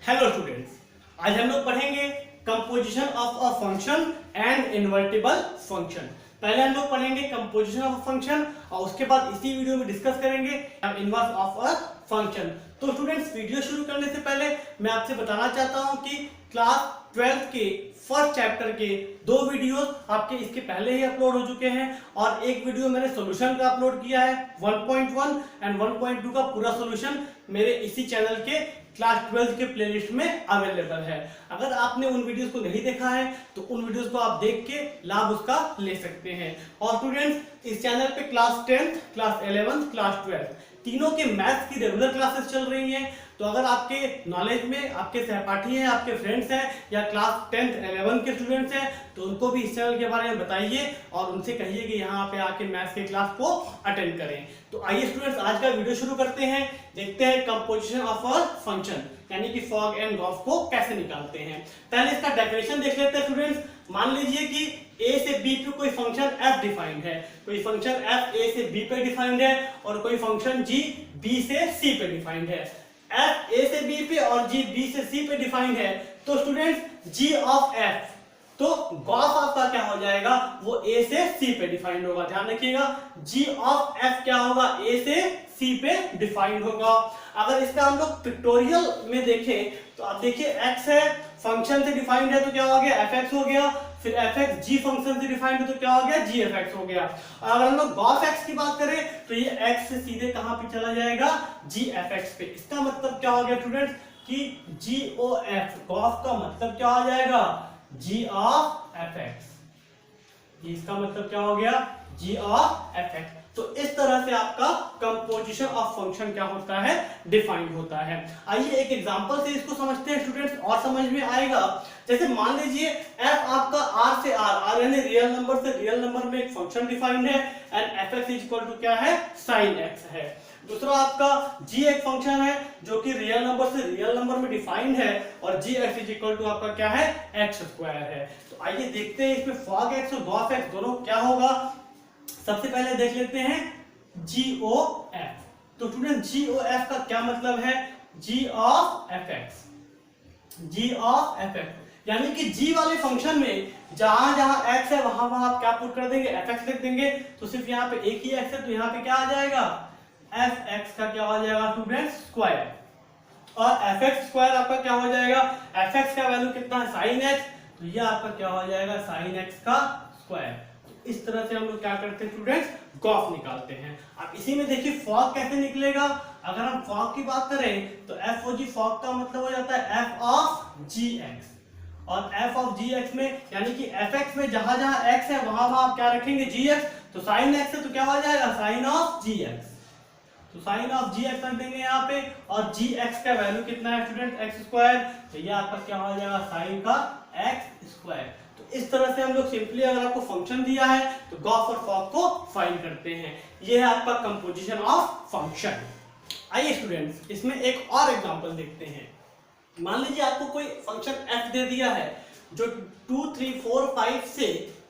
Hello students, आज हम लोग पढ़ेंगे composition of a function and invertible function. पहले हम लोग पढ़ेंगे कंपोजिशन ऑफ अ फंक्शन और उसके बाद इसी वीडियो में डिस्कस करेंगे इनवर्स ऑफ अ फंक्शन। तो स्टूडेंट्स, वीडियो शुरू करने से पहले मैं आपसे बताना चाहता हूं कि क्लास 12 के फर्स्ट चैप्टर के 2 वीडियोस आपके इसके पहले ही अपलोड हो चुके हैं और एक वीडियो मैंने सॉल्यूशन का अपलोड किया है 1.1 एंड 1.2 का पूरा सॉल्यूशन मेरे इसी चैनल के क्लास 12 के प्लेलिस्ट में अवेलेबल है। अगर आपने उन वीडियोस को नहीं देखा है तो उन वीडियोस को आप देख के लाभ उसका ले सकते हैं। और स्टूडेंट्स, इस चैनल पे class 10th, class 11th, class 12 तीनों के मैथ्स की रेगुलर क्लासेस चल रही हैं। तो अगर आपके नॉलेज में आपके सहपाठी हैं, आपके फ्रेंड्स हैं या क्लास 10th 11 के स्टूडेंट्स हैं तो उनको भी इस चैनल के बारे में बताइए और उनसे कहिए कि यहाँ पे आके मैथ्स के क्लास को अटेंड करें। तो आइए स्टूडेंट्स, आज का वीडियो शुरू करते हैं। देखते हैं कंपोजिशन ऑफ अ फंक्शन यानी कि फॉग एंड गॉस को कैसे निकालते हैं। पहले इसका डेफिनेशन देख लेते हैं स्टूडेंट्स। मान लीजिए कि a से b पे कोई फंक्शन f डिफाइंड है, कोई फंक्शन f a से b पे डिफाइंड है और कोई फंक्शन g b से c पे डिफाइंड है। f a से b पे और g b से c पे डिफाइंड है। तो स्टूडेंट्स, g ऑफ f, तो गॉस आपका क्या हो जाएगा, वो a से c पे डिफाइंड होगा। ध्यान रखिएगा, g ऑफ f क्या होगा, a से c पे डिफाइंड होगा। अगर इसका हम लोग पिक्टोरियल में देखें तो आप देखिए x है, फंक्शन से डिफाइंड है तो क्या हो गया, fx हो गया। फिर fx g फंक्शन से डिफाइंड है तो क्या हो गया, gfx हो गया। और अगर हम लोग गॉस x की बात करें तो ये x से सीधे कहां पे चला जाएगा, gfx पे। इसका मतलब क्या हो गया स्टूडेंट्स कि gof, गॉस का मतलब क्या हो जाएगा, g ऑफ fx। इसका मतलब क्या हो गया, g ऑफ fx। तो इस तरह से आपका कंपोजिशन ऑफ फंक्शन क्या होता है, डिफाइंड होता है। आइए एक एग्जांपल से इसको समझते हैं स्टूडेंट्स, और समझ में आएगा। जैसे मान लीजिए f आपका r से r यानी रियल नंबर से रियल नंबर में एक फंक्शन डिफाइंड है and fx is equal to क्या है, sin x है। दूसरा आपका g एक फंक्शन है जो कि रियल नंबर से रियल नंबर में डिफाइंड है और gx इज इक्वल टू आपका क्या है, x स्क्वायर है। तो आइए देखते हैं इसमें fog x और gos x दोनों क्या होगा। सबसे पहले देख लेते हैं GOF। तो स्टूडेंट, GOF का क्या मतलब है, G of fx। G of fx यानी कि G वाले फंक्शन में जहां जहां x है वहां वहां आप क्या पुट कर देंगे, fx लिख देंगे। तो सिर्फ यहाँ पे एक ही x है तो यहाँ पे क्या आ जाएगा, fx का क्या हो जाएगा स्टूडेंट, स्क्वायर। और fx स्क्वायर आपका क्या हो जाएगा, fx का वैल्यू कितना है, sin x, तो ये आपका क्या हो जाएगा, sin x का स्क्वायर। इस तरह से हम लोग क्या करते हैं स्टूडेंट्स, गॉस निकालते हैं। अब इसी में देखिए फॉग कैसे निकलेगा। अगर हम फॉग की बात करें तो एफ ओ जी, फॉग का मतलब हो जाता है एफ ऑफ जी एक्स। और एफ ऑफ जी एक्स में यानी कि एफ एक्स में जहां जहां एक्स है वहां वहां आप क्या रखेंगे, जी एक्स। तो साइन एक्स है तो क्या हो जाएगा, साइन ऑफ जी एक्स। तो साइन ऑफ जी एक्स रख देंगे यहाँ पे। और जी एक्स का वैल्यू कितना है स्टूडेंट, एक्स स्क्वायर। तो ये आपका क्या हो जाएगा, साइन का एक्स स्क्वायर। इस तरह से हम लोग सिंपली अगर आपको फंक्शन दिया है तो गॉस और फॉग को फाइंड करते हैं। ये है आपका कंपोजिशन ऑफ फंक्शन। आइए स्टूडेंट्स, इसमें एक और एग्जांपल देखते हैं। मान लीजिए आपको कोई फंक्शन f दे दिया है जो 2 3 4 5 से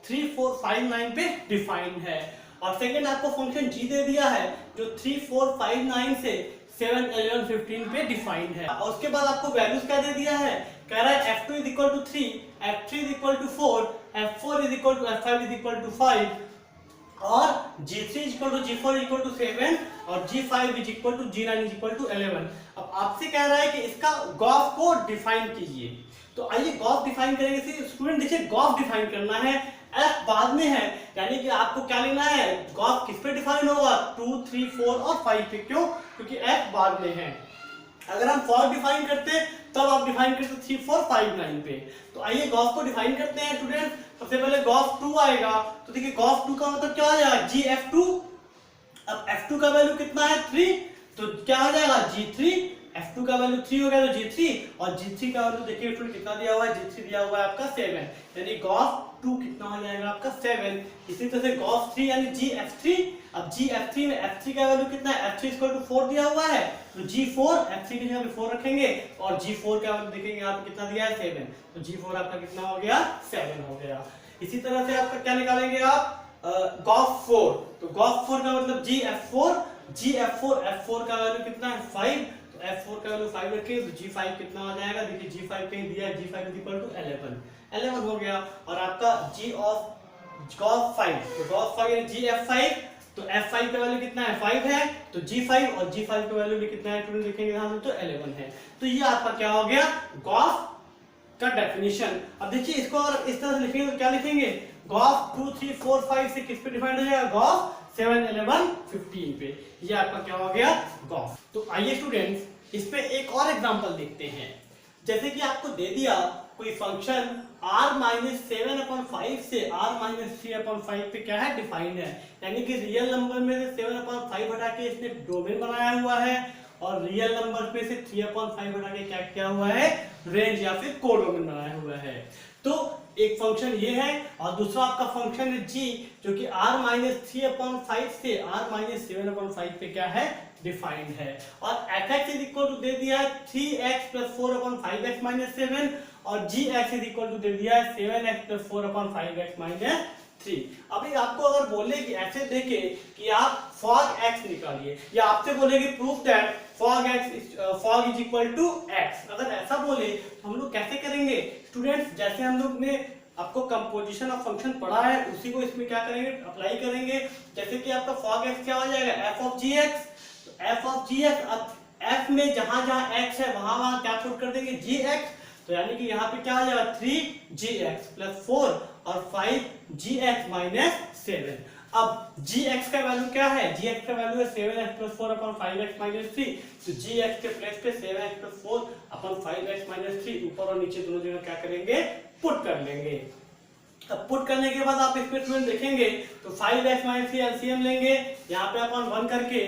3 4 5 9 पे डिफाइंड है। और सेकंड आपको फंक्शन g दे दिया है जो 3 4 5 9 से 7 11 15 पे डिफाइंड है। और उसके बाद आपको वैल्यूज क्या दे दिया है, कह रहा है f2 is equal to 3, f3 is equal to 4, f4 is equal to f5 is equal to 5 और g3 is equal to g4 is equal to 7 और g5 is equal to g9 is equal to 11। अब आपसे कह रहा है कि इसका Gauss को डिफाइन कीजिए। तो आइए गॉस डिफाइन करेंगे। स्टूडेंट देखिए, गॉस डिफाइन करना है, f बाद में है, यानी कि आपको क्या लेना है, गॉस किस पे डिफाइन होगा, 2 3 4 और 5 पे। क्यों, क्योंकि f बाद में है। अगर हम फॉग डिफाइन करते तब आप डिफाइन करते 3 4 5 9 पे। तो आइए गॉस को डिफाइन करते हैं स्टूडेंट। सबसे पहले गॉस 2 आएगा। तो देखिए गॉस 2 का मतलब क्या हो जाएगा, gf2। अब f2 का वैल्यू कितना है, 3, तो क्या हो जाएगा, g3। f2 का वैल्यू 3 हो गया तो g3, और g3 का वैल्यू देखिए स्टूडेंट कितना दिया हुआ है, g3 दिया हुआ है आपका 7, यानी गॉस 2 कितना हो जाएगा आपका 7। इसी तरह से गॉस 3 यानी gf3। अब gf3 में f3 का वैल्यू कितना है, f3 इक्वल टू 4 दिया हुआ है तो g4, f3 की जगह पे 4 रखेंगे और g4 का वैल्यू देखेंगे यहाँ पे कितना दिया है, 7, तो g4 आपका कितना हो गया, 7 हो गया। इसी तरह से आपका क्या निकालेंगे आप, गॉस 4। तो गॉस 4 का मतलब gf4, f4 का वैल्यू कितना है, 5, तो f4 का वैल्यू 5 रखें तो g5 कितना आ जाएगा, देखिए g5 कहीं दिया है, g5 इक्वल टू 11 हो गया। और आपका g ऑफ gauss5, तो gauss5 यानी gf5, तो f5 का वैल्यू कितना है 5 है, तो g5 और g5 का वैल्यू भी कितना है स्टूडेंट लिखेंगे यहां से, तो 11 है। तो ये आपका क्या हो गया गॉस का डेफिनेशन। अब देखिए इसको अगर इस तरह से लिखेंगे तो क्या लिखेंगे, गॉस 2 3 4 5 से किस पे डिफाइंड हो जाएगा, गॉस 7 11 15 पे। ये आपका क्या हो गया गॉस। तो आइए स्टूडेंट्स इस पे एक और एग्जांपल देखते हैं। जैसे कि आपको दे दिया कोई फंक्शन r-7/5 से r-3/5 पे क्या है डिफाइंड है, यानी कि रियल नंबर में से 7/5 हटा के इसने डोमेन बनाया हुआ है और रियल नंबर पे से 3/5 हटा के क्या किया हुआ है, रेंज या फिर कोडोमेन बनाया हुआ है। तो एक फंक्शन ये है और दूसरा आपका फंक्शन है g, जो कि r-3/5 से r-7/5 पे क्या है डिफाइंड है। और fx इज इक्वल टू दे दिया है 3x + 4/5x - 7 और gx इज इक्वल टू दे दिया है 7x + 4/5x - 3। अभी आपको अगर बोले कि ऐसे देखे कि आप fog x निकालिए, या आपसे बोले कि proof that fog is equal to x, अगर ऐसा बोले तो हम लोग कैसे करेंगे स्टूडेंट्स, जैसे हम लोग ने आपको कंपोजिशन ऑफ फंक्शन पढ़ा है उसी को इसमें क्या करेंगे अप्लाई करेंगे। जैसे कि आपका fog x क्या हो जाएगा, f of gx, तो f of gx, अब f में जहां जहां x है वहां वहां क्या पुट कर देंगे gx, तो यानी कि यहाँ पे क्या आ जाएगा 3gx + 4 और 5gx - 7। अब gx का वैल्यू क्या है, gx का वैल्यू है 7x + 4/5x - 3, तो gx के प्लेस पे 7x + 4/5x - 3 ऊपर और नीचे दोनों जगह क्या करेंगे पुट कर लेंगे। अब पुट करने के बाद आप इसमें स्टूडेंट देखेंगे तो 5x - 3 एलसीएम लेंगे यहाँ पे अपन 1 करके,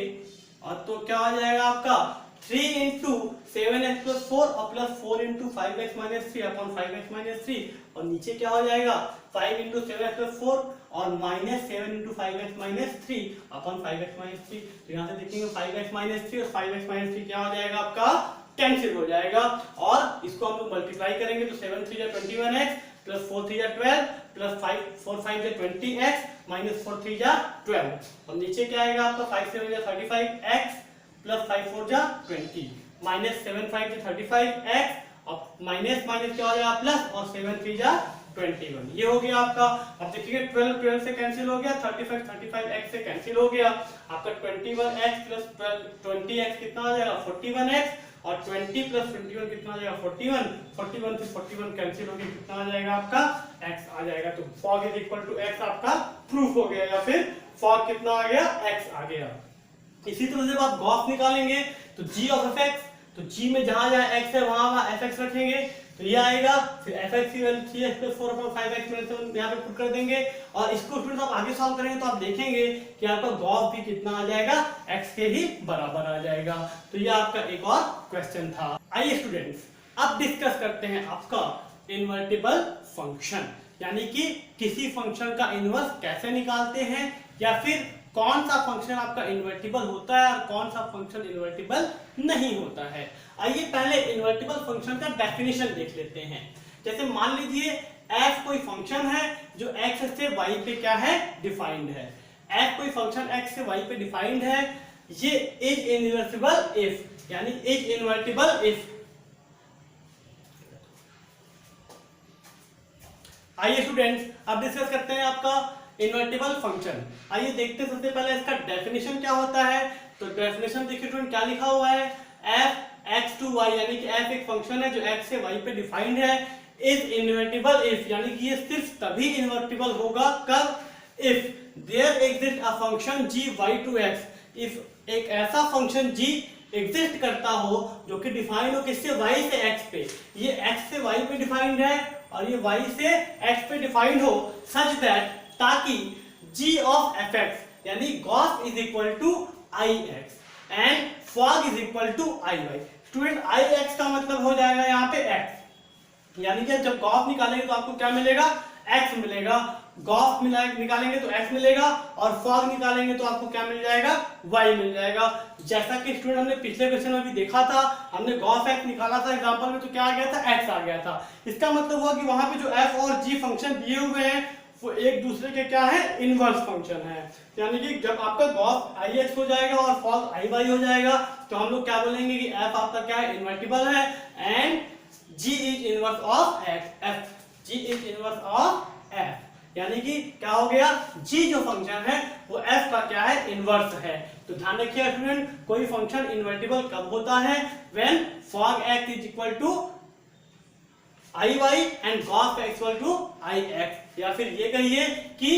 और तो क्या आ जाएगा आपका 3 × 7x + 4 और +4 × 5x - 3 अपॉन 5x - 3, और नीचे क्या हो जाएगा 5 × 7x + 4 और -7 × 5x - 3 अपॉन 5x - 3। तो यहाँ से देखेंगे 5x - 3 और 5x - 3 क्या हो जाएगा आपका कैंसिल हो जाएगा, और इसको हम लोग मल्टीप्लाई करेंगे तो 7 3 = 21x + 4 3 = 12 + 5 4 5 = 20x - 4 3 = 12, और नीचे क्या आएगा आपका 5 7 = 35x + 5 4 = 20 -7 5 = 35x और माइनस माइनस क्या हो जाएगा प्लस, और 7 3 = 21। ये हो गया आपका। अब देखिए 12 12 से कैंसिल हो गया, 35 35x से कैंसिल हो गया, आपका 21x + 20x कितना आ जाएगा 41x, और 20 + 21 कितना आ जाएगा 41, 41 से 41 कैंसिल हो गया, कितना आ जाएगा आपका x आ जाएगा। तो fog is equal to x आपका प्रूफ हो गया, या फिर fog कितना आ गया x आ गया। इसी तरह से जब आप गॉस निकालेंगे तो g ऑफ fx, तो g में जहां जहां x है वहां वहां fx रखेंगे तो ये आएगा, फिर fx की वैल्यू 3x + 4/5x - 7 यहां पे पुट कर देंगे, और इसको फिर आप आगे सॉल्व करेंगे तो आप देखेंगे कि आपका गॉस भी कितना आ जाएगा x के ही बराबर आ जाएगा। तो ये आपका एक और क्वेश्चन था। आइए स्टूडेंट्स अब डिस्कस करते हैं आपका इन्वर्टिबल फंक्शन, यानी कि किसी फंक्शन का इनवर्स कैसे निकालते हैं, या फिर कौन सा फंक्शन आपका इन्वर्टिबल होता है और कौन सा फंक्शन इन्वर्टिबल नहीं होता है। आइए पहले इन्वर्टिबल फंक्शन का डेफिनेशन देख लेते हैं। जैसे मान लीजिए f कोई फंक्शन है जो x से y पे क्या है डिफाइंड है, f कोई फंक्शन x से y पे डिफाइंड है, ये इज इन्वर्टिबल इफ, यानी इज इन्वर्टिबल इफ। आइए स्टूडेंट्स अब डिस्कस करते हैं आपका इन्वर्टिबल फंक्शन। आइए देखते हैं सबसे पहले इसका डेफिनेशन क्या होता है। तो डेफिनेशन देखिए स्टूडेंट क्या लिखा हुआ है, f x to y, यानी कि f एक फंक्शन है जो x से y पे डिफाइंड है, इज इन्वर्टिबल इफ, यानी कि ये सिर्फ तभी इन्वर्टिबल होगा कब, if there exist a function g y to x, if एक ऐसा फंक्शन g एग्जिस्ट करता हो जो कि डिफाइंड हो किससे, y से x पे, ये x से y पे डिफाइंड है और ये y से x पे डिफाइंड हो, सच दैट ताकि g ऑफ fx यानी gos is equal to ix and fog is equal to iy। Student ix का मतलब हो जाएगा यहाँ पे x, यानी कि जब गॉस निकालेंगे तो आपको क्या मिलेगा x मिलेगा, गॉस निकालेंगे तो x मिलेगा, और fog निकालेंगे तो आपको क्या मिल जाएगा y मिल जाएगा। जैसा कि स्टूडेंट हमने पिछले क्वेश्चन में भी देखा था, हमने गॉस x निकाला था एग्जांपल में, तो क्या आ गया था x आ गया था। इसका मतलब हुआ कि वहां पे जो f और g फंक्शन दिए हुए हैं वो एक दूसरे के क्या है, इनवर्स फंक्शन है। यानी कि जब आपका गॉस आई एक्स हो जाएगा और फॉल्स आई वाई हो जाएगा तो हम लोग क्या बोलेंगे कि एफ आपका क्या है, इन्वर्टिबल है and G is inverse of F, G is inverse of F. यानी कि क्या हो गया, जी जो फंक्शन है वो एफ का क्या है, इनवर्स है। तो ध्यान रखिए स्टूडेंट, कोई फंक्शन इन्वर्टिबल कब होता है, when fog x is equal to I Y and gos x equal to I X, या फिर ये कहिए कि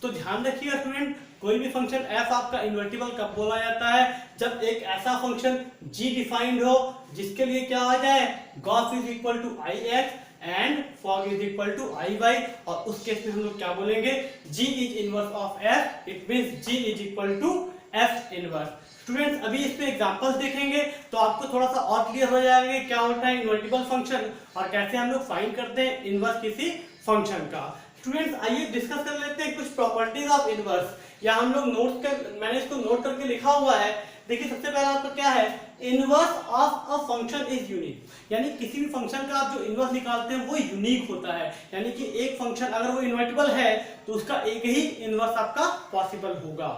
तो ध्यान रखिएगा स्टूडेंट, कोई भी फंक्शन f आपका इन्वर्टिबल कब बोला जाता है, जब एक ऐसा फंक्शन g डिफाइंड हो जिसके लिए क्या आ जाए, gos is equal to I X and fog is equal to I Y, और उस केस में हम लोग क्या बोलेंगे, g is inverse of f, it means g is equal to f inverse. Students अभी इस पे एग्जांपल्स देखेंगे तो आपको थोड़ा सा और क्लियर हो जाएगा कि क्या होता है इन्वर्टिबल फंक्शन और कैसे हम लोग फाइंड करते हैं इनवर्स किसी फंक्शन का। स्टूडेंट्स आइए डिस्कस कर लेते हैं कुछ प्रॉपर्टीज ऑफ इनवर्स, या हम लोग नोट्स कर, मैंने इसको नोट करके लिखा हुआ है। देखिए सबसे पहला आपका क्या है, inverse of a function is unique, यानी किसी भी फंक्शन का आप जो इनवर्स निकालते हैं वो यूनिक होता है। यानी कि एक फंक्शन अगर वो इन्वर्टिबल है तो उसका एक ही इनवर्स आपका पॉसिबल होगा।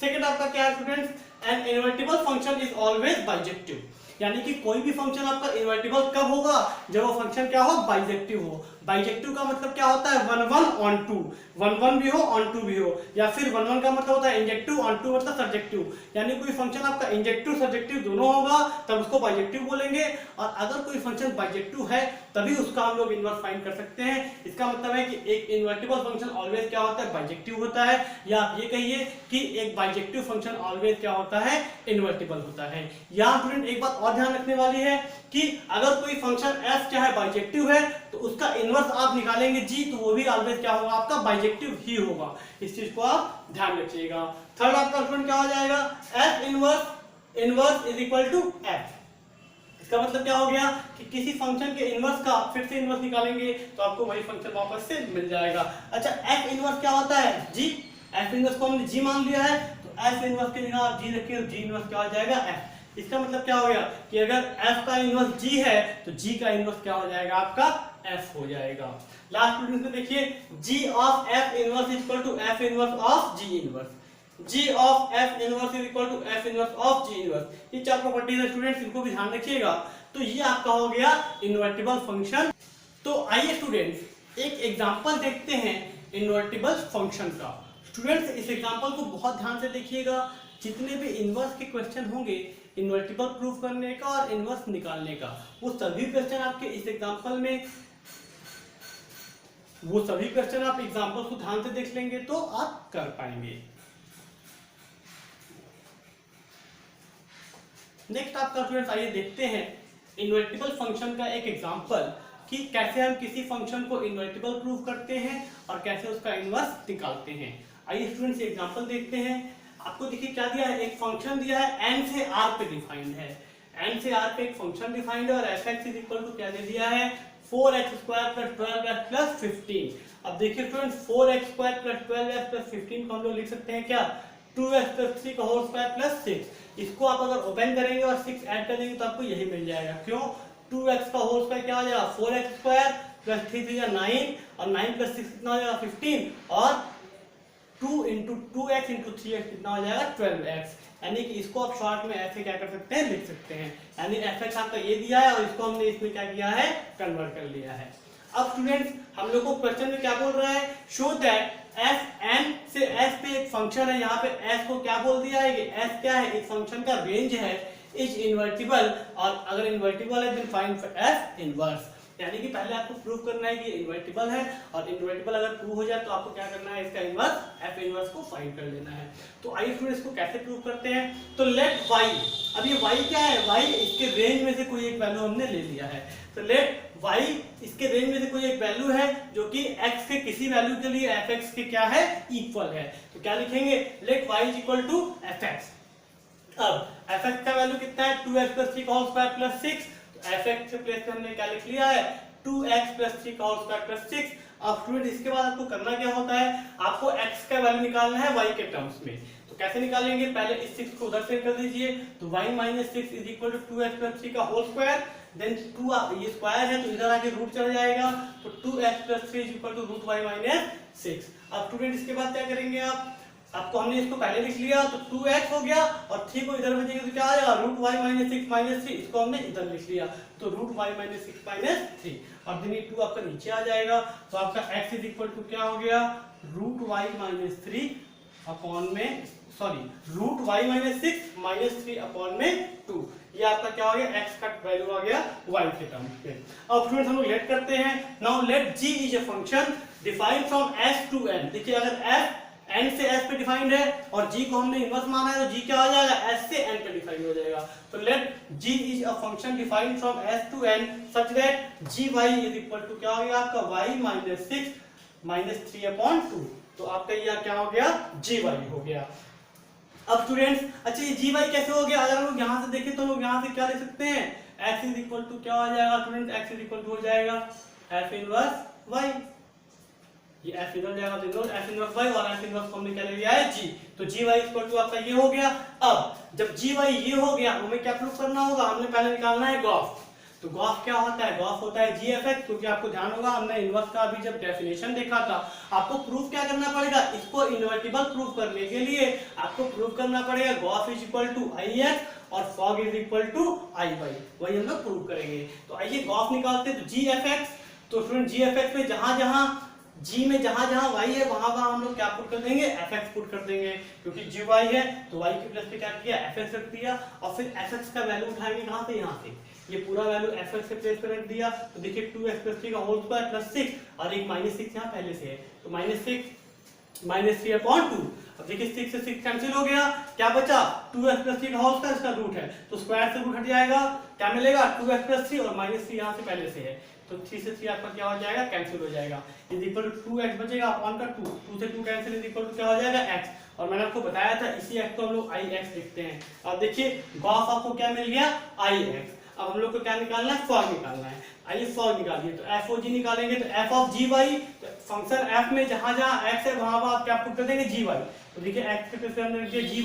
सेकंड आपका क्या है students, an invertible function is always bijective, यानी कि कोई भी फंक्शन आपका इन्वर्टिबल कब होगा, जब वो फंक्शन क्या हो, बाइजेक्टिव हो। बाइजेक्टिव का मतलब क्या होता है, 1 1 ऑन 2, 1 1 भी हो ऑन 2 भी हो, या फिर 1 1 का मतलब होता है इंजेक्टिव, ऑन 2 मतलब सब्जेक्टिव। यानी कोई फंक्शन आपका इंजेक्टिव सब्जेक्टिव दोनों होगा तब उसको बाइजेक्टिव बोलेंगे, और अगर कोई फंक्शन बाइजेक्टिव है तभी उसका हम लोग इनवर्स फाइंड कर सकते हैं। इसका मतलब है कि एक इन्वर्टिबल फंक्शन ऑलवेज क्या होता है, बाइजेक्टिव होता है, या आप ये कहिए कि एक बाइजेक्टिव फंक्शन ऑलवेज क्या होता है, इन्वर्टिबल होता है। यहाँ स्टूडेंट एक बात और ध्यान रखने वाली है कि अगर कोई फंक्शन f चाहे बाइजेक्टिव है तो उसका इनवर्स आप निकालेंगे g, तो वो भी ऑलवेज क्या होगा, आपका बाइजेक्टिव ही होगा। इस चीज को आप ध्यान रखिएगा। थर्ड आपका स्टूडेंट क्या हो जाएगा, f inverse is equal to f। इसका मतलब क्या हो गया कि किसी फंक्शन के इनवर्स का फिर से इनवर्स निकालेंगे तो आपको वही फंक्शन वापस से मिल जाएगा। अच्छा f इनवर्स क्या होता है, g, f इनवर्स को हमने g मान लिया है तो f इनवर्स के जगह आप g रखिए तो g इनवर्स क्या हो जाएगा, f। इसका मतलब क्या हो गया कि अगर f का इनवर्स g है तो g का इनवर्स क्या हो जाएगा, आपका f हो जाएगा। लास्ट स्टूडेंट में देखिए, g of f inverse is equal to f inverse of g inverse, g of f inverse is equal to f inverse of g inverse. ये चार प्रॉपर्टीज है स्टूडेंट्स, इनको भी ध्यान रखिएगा। तो ये आपका हो गया इन्वर्टिबल फंक्शन। तो आइए स्टूडेंट्स एक एग्जांपल देखते हैं इन्वर्टिबल फंक्शन का। स्टूडेंट्स इस एग्जांपल को बहुत ध्यान से देखिएगा, जितने भी इनवर्स के क्वेश्चन होंगे इन्वर्टिबल प्रूफ करने का और इनवर्स निकालने का, वो सभी क्वेश्चन आपके इस एग्जांपल में, वो सभी क्वेश्चन आप एग्जांपल को ध्यान से देख लेंगे तो आप कर पाएंगे। नेक्स्ट आपका स्टूडेंट्स आइए देखते हैं इन्वर्टिबल फंक्शन का एक एग्जांपल कि कैसे हम किसी फंक्शन को इन्वर्टिबल प्रूफ करते हैं और कैसे उसका इनवर्स निकालते हैं। आइए स्टूडेंट्स एक्जांपल देखते हैं। आपको देखिए क्या दिया है, एक फंक्शन दिया है n से r पे डिफाइंड है, n से r पे एक फंक्शन डिफाइंड है और f(x) इज इक्वल टू क्या दे दिया है, 4x² + 12x + 15। अब देखिए स्टूडेंट्स 4x² + 12x + 15 को हम लोग लिख सकते हैं क्या, 2x + 3 का होल स्क्वायर प्लस 6। इसको आप अगर ओपन करेंगे और 6 ऐड कर देंगे तो आपको यही मिल जाएगा। क्यों, 2x का होल स्क्वायर क्या हो जाएगा, 4x² + 3 3 9, और 9 + 6 कितना हो जाएगा 15, और 2 × 2x × 3x कितना हो जाएगा 12x। यानी कि इसको आप शॉर्ट में ऐसे क्या कर सकते हैं, लिख सकते हैं। यानी f(x) आपका ये दिया है और इसको हमने इसमें क्या किया है, कन्वर्ट कर लिया है। अब स्टूडेंट्स हम लोग को क्वेश्चन में क्या बोल रहा है, शो दैट fn से s पे एक फंक्शन है, यहाँ पे s को क्या बोल दिया है कि s क्या है, एक फंक्शन का रेंज है, इज इन्वर्टिबल, और अगर इन्वर्टिबल है देन फाइंड f इनवर्स। यानी कि पहले आपको प्रूव करना है कि इन्वर्टिबल है, और इन्वर्टिबल अगर प्रूव हो जाए तो आपको क्या करना है, इसका इनवर्स f इनवर्स को फाइंड कर लेना है। तो आइए स्टूडेंट्स इसको कैसे प्रूव करते हैं। तो लेट y, अब ये y क्या है, y इसके रेंज में से कोई एक वैल्यू हमने ले लिया है। तो लेट y इसके रेंज में से कोई एक वैल्यू है जो कि x के किसी वैल्यू के लिए f(x) के क्या है, इक्वल है। तो क्या लिखेंगे, let y is equal to f(x). अब f(x) का वैल्यू कितना है, 2x + 3 का होल स्क्वायर प्लस 6। f(x) के प्लेस पे हमने क्या लिख लिया है, 2x + 3 का होल स्क्वायर प्लस 6। अब स्टूडेंट इसके बाद आपको करना क्या होता है, आपको x का वैल्यू निकालना है y के टर्म्स में। तो कैसे निकालेंगे, पहले इस 6 को उधर से कर दीजिए, तो y minus 6 is equal to 2x plus 3 का होल स्क्वायर, देन 2 ये स्क्वायर है तो इधर आके रूट चला जाएगा, तो 2x plus 3 is equal to root y minus 6। अब स्टूडेंट इसके बाद क्या करेंगे आप, आपको हमने इसको पहले लिख लिया तो 2x हो गया और 3 को इधर भेजेंगे तो क्या आ जाएगा रूट y माइनस 6 माइनस 3, इसको हमने इधर लिख लिया तो रूट y माइनस 6 माइनस 3, और दिन 2 आपका नीचे आ जाएगा, तो आपका x इज इक्वल टू क्या हो गया रूट y माइनस 3 अपॉन में root y minus 6 minus 3 upon में 2, ये आपका क्या हो गया x का वैल्यू आ गया y के टर्म पे। अब स्टूडेंट्स हम लोग लेट करते हैं, now let g is a function defined from s to n। देखिए अगर f n से s पे डिफाइंड है और g को हमने इनवर्स माना है तो g क्या हो जाएगा s से n पे डिफाइंड हो जाएगा, तो let g is a function defined from s to n such that gy is equal to क्या हो गया आपका y माइनस 6 माइनस 3 अपॉन 2, तो आपका ये क्या हो गया gy हो गया। अब स्टूडेंट्स अच्छा ये gy कैसे हो गया, अगर हम लोग यहाँ से देखें तो लोग यहाँ से क्या लिख सकते हैं, x इज इक्वल टू क्या हो जाएगा student, x is equal to हो जाएगा f इनवर्स y, ये f इधर जाएगा तो इधर f इनवर्स y और f इनवर्स को हमने क्या ले लिया है g, तो gy इक्वल टू आपका ये हो गया। अब जब gy ये हो गया हमें क्या प्रूफ करना होगा, हमने पहले निकालना है गॉस, तो गॉस क्या होता है, गॉस होता है gfx, क्योंकि आपको ध्यान होगा हमने इनवर्स का अभी जब डेफिनेशन देखा था, आपको प्रूफ क्या करना पड़ेगा, इसको इन्वर्टिबल प्रूफ करने के लिए आपको प्रूफ करना पड़ेगा gos is equal to ix और fog is equal to iy, वही हम लोग प्रूफ करेंगे। तो आइए गॉस निकालते हैं, तो gfx, तो स्टूडेंट gfx में जहां g में जहां y है वहां हम लोग क्या पुट कर देंगे, fx पुट कर देंगे, क्योंकि gy है तो y के प्लस पे क्या किया fx रख दिया, और फिर fx का वैल्यू उठाएंगे कहां से, यहां से, ये पूरा वैल्यू fx के प्लेस पे रख दिया, तो देखिए 2x प्लस 3 का होल स्क्वायर प्लस 6 और एक माइनस 6 यहाँ पहले से है, तो माइनस 6 माइनस 3 अपॉन 2। अब देखिए 6 से 6 कैंसिल हो गया, क्या बचा 2x प्लस 3 का होल स्क्वायर, इसका रूट है तो स्क्वायर से रूट हट जाएगा, क्या मिलेगा 2x प्लस 3 और माइनस 3 यहाँ से पहले से है, तो 3 से 3 आपका क्या हो जाएगा कैंसिल हो जाएगा, इज इक्वल टू 2x बचेगा अपॉन का 2 से 2 कैंसिल इज इक्वल टू क्या हो जाएगा x, और मैंने आपको बताया था इसी x को हम लोग ix लिखते हैं। अब देखिए गॉस आपको क्या मिल गया ix, अब हम लोग को क्या निकालना है, फॉग निकालना है, आइए फॉग निकालिए, तो fog निकालेंगे तो f of gy, function f में जहां x है वहां आप क्या पुट कर देंगे gy, तो देखिए x के प्लेस पे हमने रख दिया gy,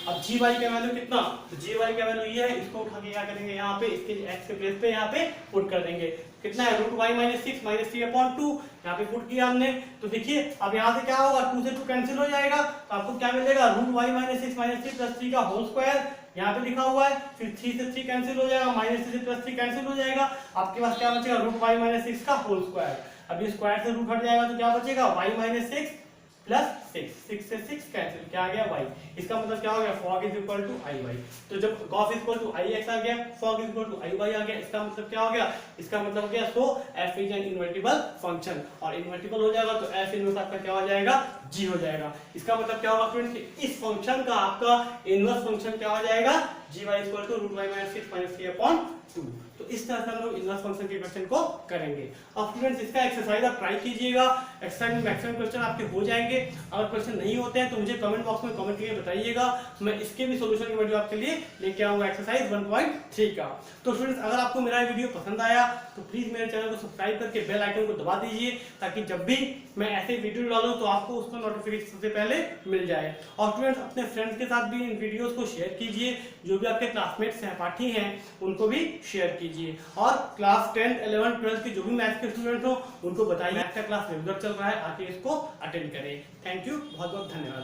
अब gy का वैल्यू कितना, तो gy का वैल्यू ये है, इसको उठा के क्या करेंगे यहाँ पे इसके x के प्लेस पे यहाँ पे पुट कर देंगे, कितना है root y minus 6 minus 3 upon 2, यहाँ पे पुट किया हमने, तो देखिए अब यहाँ से क्या होगा 2 से 2 कैंसिल हो जाएगा, तो आपको क्या मिलेगा root y minus 6 minus 3 plus 3 का होल स्क्वायर, यहाँ पे लिखा हुआ है, फिर 3 से 3 कैंसिल हो जाएगा, माइनस 3 से प्लस 3 कैंसिल हो जाएगा, आपके पास क्या बचेगा रूट y माइनस 6 का होल स्क्वायर, अब ये स्क्वायर से रूट हट जाएगा तो क्या बचेगा y माइनस 6 प्लस 6 से 6 कैंसिल, क्या आ गया y, इसका मतलब क्या हो गया fog is equal to iy, तो जब gos is equal to ix आ गया, fog is equal to iy आ गया, इसका मतलब क्या हो गया, इसका मतलब हो गया सो f is an invertible function, और इन्वर्टिबल हो जाएगा तो f इनवर्स आपका क्या हो जाएगा g हो जाएगा, इसका मतलब क्या होगा स्टूडेंट कि इस फंक्शन का आपका इनवर्स फंक्शन क्या हो जाएगा gy equal to root y minus 6 minus 3 upon 2, तो इस तरह से हम लोग इनवर्स फंक्शन के क्वेश्चन को करेंगे। अब स्टूडेंट्स इसका एक्सरसाइज आप ट्राई कीजिएगा, एक्सरसाइज में मैक्सिमम क्वेश्चन आपके हो जाएंगे, अगर क्वेश्चन नहीं होते हैं तो मुझे कमेंट बॉक्स में कमेंट करके बताइएगा, मैं इसके भी सॉल्यूशन की वीडियो आपके लिए लेके आऊंगा एक्सरसाइज 1.3 का। तो स्टूडेंट्स अगर आपको मेरा वीडियो पसंद आया तो प्लीज मेरे चैनल को सब्सक्राइब करके बेल आइकन को दबा दीजिए, ताकि जब भी मैं ऐसे वीडियो डालूं तो आपको उसका नोटिफिकेशन सबसे पहले मिल जाए, और स्टूडेंट्स अपने फ्रेंड्स के साथ भी इन वीडियोस को शेयर कीजिए, जो भी आपके क्लासमेट सहपाठी हैं उनको भी शेयर कीजिए, और क्लास 10, 11, 12 के जो भी मैथ्स के स्टूडेंट हो उनको बताइए मैथ्स का क्लास रेगुलर चल रहा है, आके इसको अटेंड करें। थैंक यू, बहुत बहुत धन्यवाद।